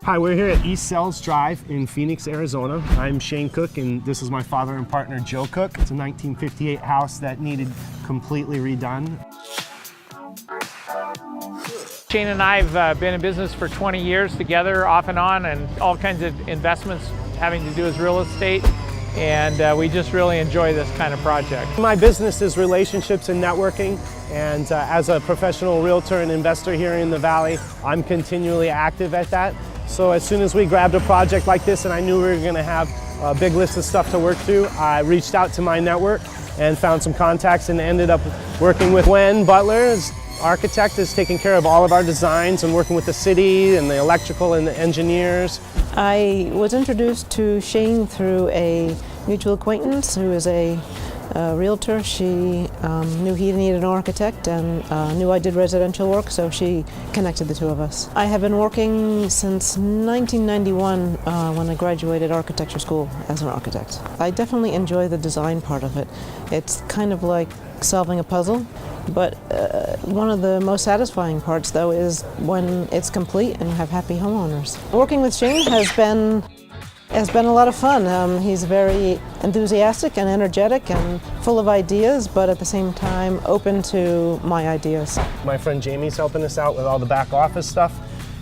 Hi, we're here at East Sells Drive in Phoenix, Arizona. I'm Shane Cook, and this is my father and partner, Joe Cook. It's a 1958 house that needed completely redone. Shane and I have been in business for 20 years together, off and on, and all kinds of investments having to do with real estate. And we just really enjoy this kind of project. My business is relationships and networking, and as a professional realtor and investor here in the Valley, I'm continually active at that. So as soon as we grabbed a project like this and I knew we were going to have a big list of stuff to work through, I reached out to my network and found some contacts and ended up working with Gwen Butler. Architect is taking care of all of our designs and working with the city and the electrical and the engineers. I was introduced to Shane through a mutual acquaintance who is a realtor. She knew he needed an architect and knew I did residential work, so she connected the two of us. I have been working since 1991 when I graduated architecture school as an architect. I definitely enjoy the design part of it. It's kind of like solving a puzzle. But one of the most satisfying parts, though, is when it's complete and you have happy homeowners. Working with Shane has been a lot of fun. He's very enthusiastic and energetic and full of ideas, but at the same time open to my ideas. My friend Jamie's helping us out with all the back office stuff.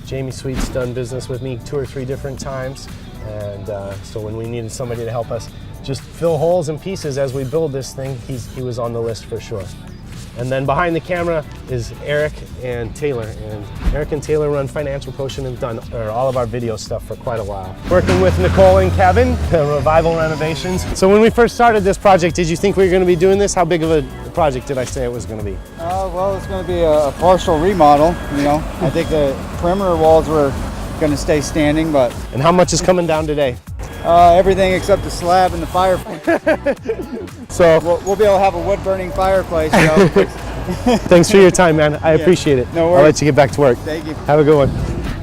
Jamie Sweet's done business with me 2 or 3 different times, and so when we needed somebody to help us just fill holes and pieces as we build this thing, he was on the list for sure. And then behind the camera is Eric and Taylor. And Eric and Taylor run Financial Quotient and have done all of our video stuff for quite a while. Working with Nicole and Kevin, Revival Renovations. So when we first started this project, did you think we were going to be doing this? How big of a project did I say it was going to be? Well, it's going to be a partial remodel, you know. I think the perimeter walls were going to stay standing, but... And how much is coming down today? Everything except the slab and the fireplace. So we'll be able to have a wood-burning fireplace. You know. Thanks for your time, man. I appreciate it. No worries. I'll let you get back to work. Thank you. Have a good one.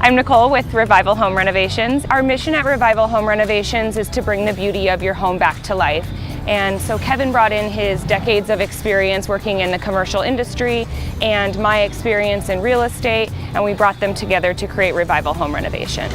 I'm Nicole with Revival Home Renovations. Our mission at Revival Home Renovations is to bring the beauty of your home back to life. And so Kevin brought in his decades of experience working in the commercial industry and my experience in real estate, and we brought them together to create Revival Home Renovations.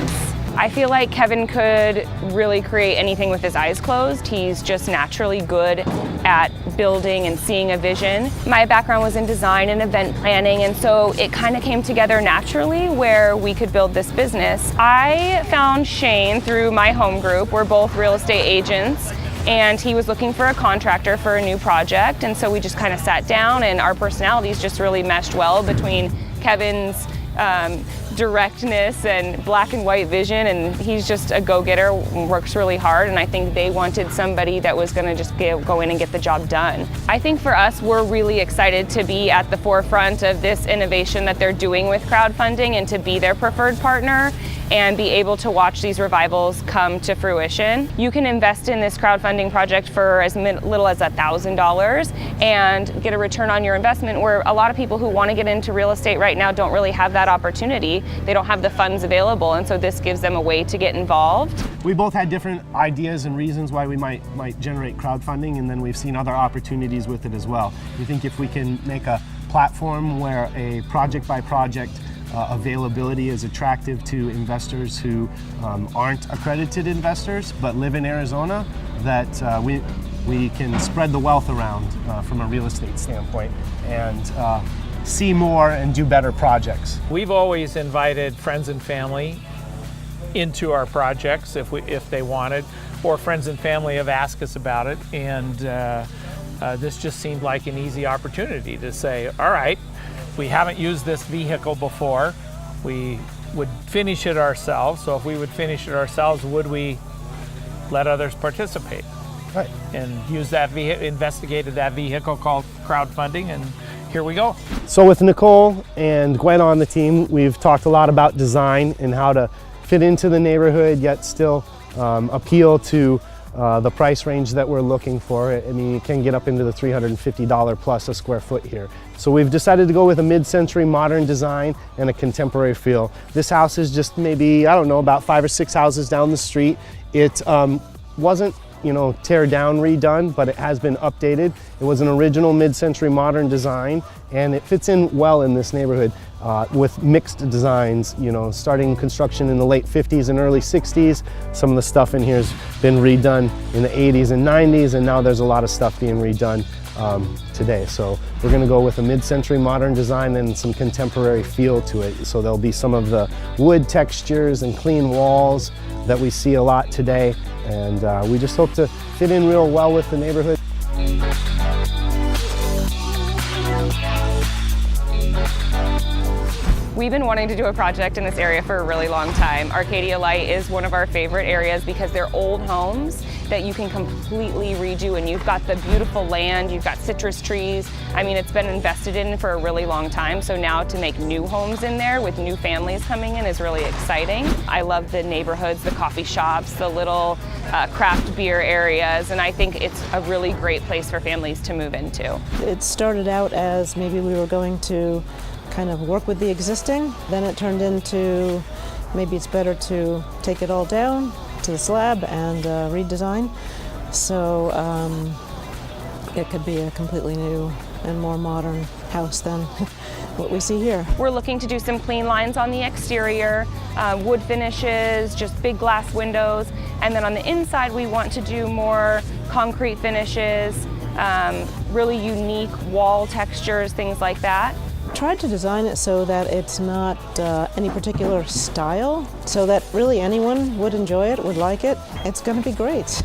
I feel like Kevin could really create anything with his eyes closed. He's just naturally good at building and seeing a vision. My background was in design and event planning, and so it kind of came together naturally where we could build this business. I found Shane through my home group. We're both real estate agents, and he was looking for a contractor for a new project, and so we just kind of sat down, and our personalities just really meshed well between Kevin's directness and black and white vision, and he's just a go-getter, works really hard, and I think they wanted somebody that was going to just go in and get the job done. I think for us, we're really excited to be at the forefront of this innovation that they're doing with crowdfunding and to be their preferred partner and be able to watch these revivals come to fruition. You can invest in this crowdfunding project for as little as $1,000 and get a return on your investment, where a lot of people who want to get into real estate right now don't really have that opportunity. They don't have the funds available, and so this gives them a way to get involved. We both had different ideas and reasons why we might generate crowdfunding, and then we've seen other opportunities with it as well. We think if we can make a platform where a project by project availability is attractive to investors who aren't accredited investors but live in Arizona, that we can spread the wealth around from a real estate standpoint and see more and do better projects. We've always invited friends and family into our projects if they wanted, or friends and family have asked us about it, and this just seemed like an easy opportunity to say, all right, we haven't used this vehicle before, we would finish it ourselves, so if we would finish it ourselves, would we let others participate? Right. And use that investigated that vehicle called crowdfunding, and here we go. So with Nicole and Gwen on the team, we've talked a lot about design and how to fit into the neighborhood yet still appeal to the price range that we're looking for. I mean, you can get up into the $350 plus a square foot here. So we've decided to go with a mid-century modern design and a contemporary feel. This house is just maybe, I don't know, about 5 or 6 houses down the street. It wasn't, you know, tear down, redone, but it has been updated. It was an original mid-century modern design, and it fits in well in this neighborhood. with mixed designs, you know, starting construction in the late 50s and early 60s. Some of the stuff in here has been redone in the 80s and 90s, and now there's a lot of stuff being redone today. So we're going to go with a mid-century modern design and some contemporary feel to it. So there'll be some of the wood textures and clean walls that we see a lot today, and we just hope to fit in real well with the neighborhood. We've been wanting to do a project in this area for a really long time. Arcadia Lite is one of our favorite areas because they're old homes that you can completely redo, and you've got the beautiful land, you've got citrus trees. I mean, it's been invested in for a really long time, so now to make new homes in there with new families coming in is really exciting. I love the neighborhoods, the coffee shops, the little craft beer areas, and I think it's a really great place for families to move into. It started out as maybe we were going to kind of work with the existing, then it turned into maybe it's better to take it all down to the slab and redesign. So it could be a completely new and more modern house than what we see here. We're looking to do some clean lines on the exterior, wood finishes, just big glass windows, and then on the inside we want to do more concrete finishes, really unique wall textures, things like that. Tried to design it so that it's not any particular style, so that really anyone would enjoy it, would like it. It's going to be great.